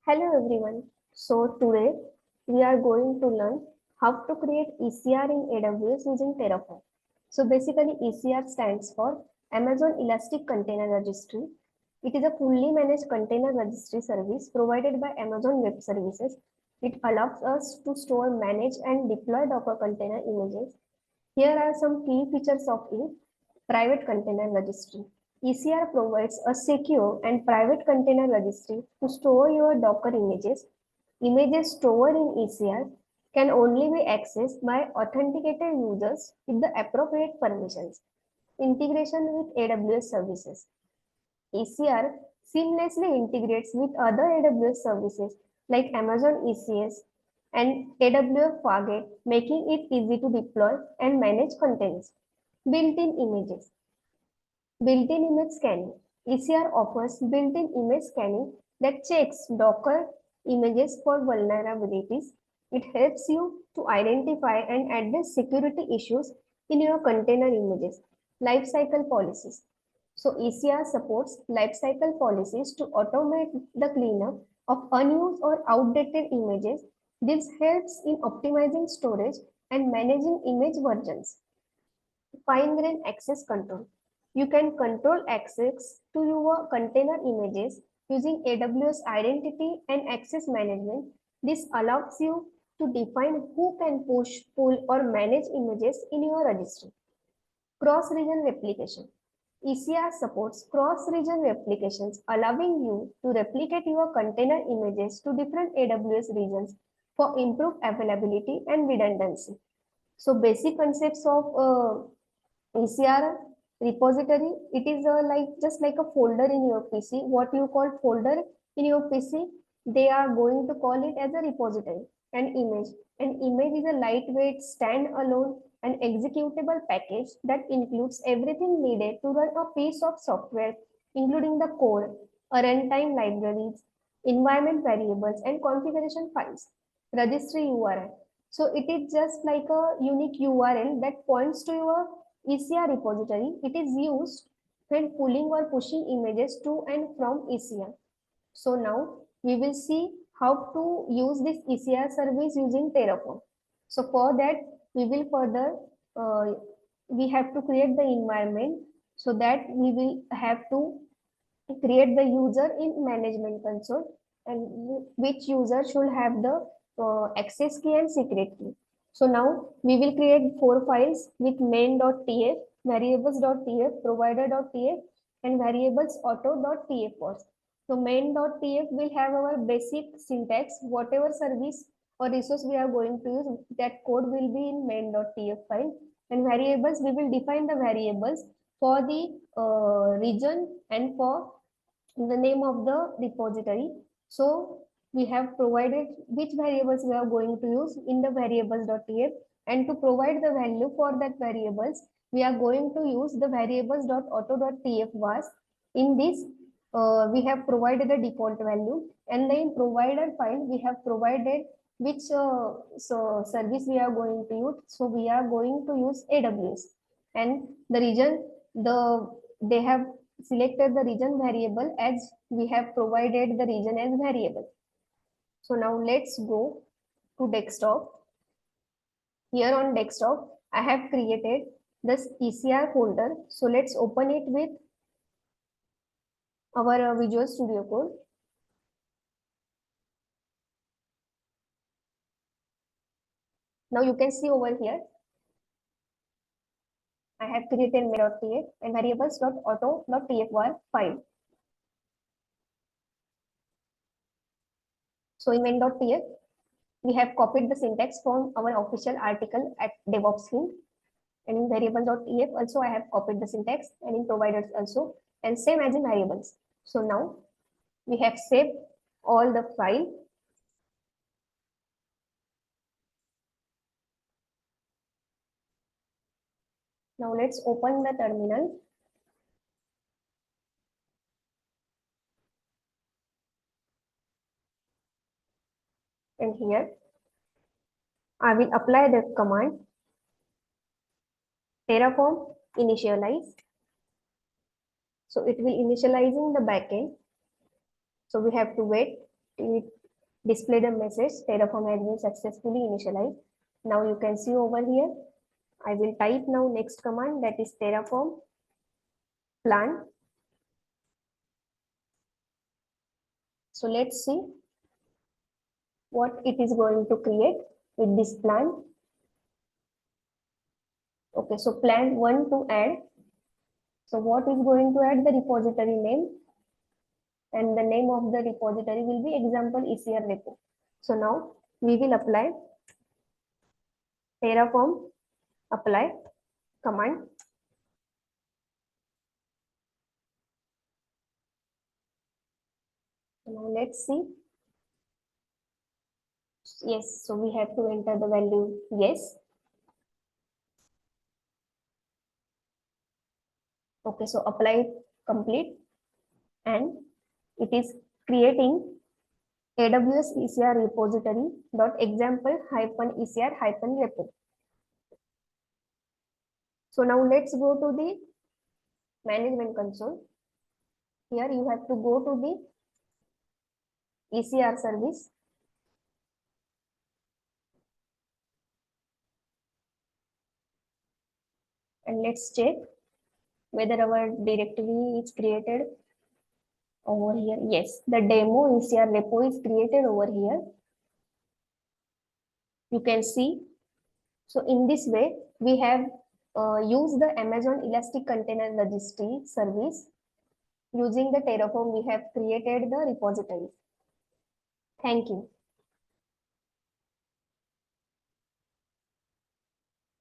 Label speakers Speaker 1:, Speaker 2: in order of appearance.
Speaker 1: Hello everyone. So today we are going to learn how to create ECR in AWS using Terraform. So basically ECR stands for Amazon Elastic Container Registry. It is a fully managed container registry service provided by Amazon Web Services. It allows us to store, manage and deploy Docker container images. Here are some key features of a private container registry. ECR provides a secure and private container registry to store your Docker images. Images stored in ECR can only be accessed by authenticated users with the appropriate permissions. Integration with AWS services. ECR seamlessly integrates with other AWS services like Amazon ECS and AWS Fargate, making it easy to deploy and manage containers. Built-in images. Built-in image scanning. ECR offers built-in image scanning that checks Docker images for vulnerabilities. It helps you to identify and address security issues in your container images. Lifecycle policies. So ECR supports lifecycle policies to automate the cleanup of unused or outdated images. This helps in optimizing storage and managing image versions. Fine-grained access control. You can control access to your container images using AWS Identity and Access Management. This allows you to define who can push, pull, or manage images in your registry. Cross-region replication. ECR supports cross-region replications, allowing you to replicate your container images to different AWS regions for improved availability and redundancy. So basic concepts of ECR repository, it is like just like a folder in your PC. What you call folder in your PC, they are going to call it as a repository. An image. An image is a lightweight, standalone, and executable package that includes everything needed to run a piece of software, including the code, a runtime libraries, environment variables, and configuration files. Registry URL. So it is just like a unique URL that points to your ECR repository. It is used when pulling or pushing images to and from ECR. So now we will see how to use this ECR service using Terraform. So for that, we will further, we have to create the environment, so that we will have to create the user in management console, and which user should have the access key and secret key. So now we will create 4 files with main.tf, variables.tf, provider.tf, and variables auto.tf first. So main.tf will have our basic syntax, whatever service or resource we are going to use, that code will be in main.tf file. And variables, we will define the variables for the region and for the name of the repository. So we have provided which variables we are going to use in the variables.tf, and to provide the value for that variables, we are going to use the variables.auto.tf was. In this, we have provided the default value, and then in provider file, we have provided which service we are going to use. So we are going to use AWS, and the region, they have selected the region variable as we have provided the region as variable. So now let's go to desktop. Here on desktop, I have created this ECR folder. So let's open it with our Visual Studio Code. Now you can see over here, I have created main.tf and variables.auto.tf var file. So in main.tf, we have copied the syntax from our official article at DevOps link. And in variable.tf also I have copied the syntax, and in providers also, and same as in variables. So now we have saved all the file. Now let's open the terminal. And here I will apply the command Terraform initialize. So it will initializing the backend. So we have to wait. it displayed a message, Terraform has been successfully initialized. Now you can see over here, I will type now next command, that is Terraform plan. So let's see what it is going to create with this plan. Okay, so plan 1 to add. So what is going to add? The repository name, and the name of the repository will be example ECR repo. So now we will apply Terraform apply command. Now let's see. Yes, so we have to enter the value yes. Okay, so apply complete, and it is creating AWS ECR repository dot example hyphen ECR hyphen repo. So now let's go to the management console. Here you have to go to the ECR service. And let's check whether our directory is created over here. Yes, the demo ECR repo is created over here. You can see. So in this way, we have used the Amazon Elastic Container Registry service. Using the Terraform, we have created the repository. Thank you.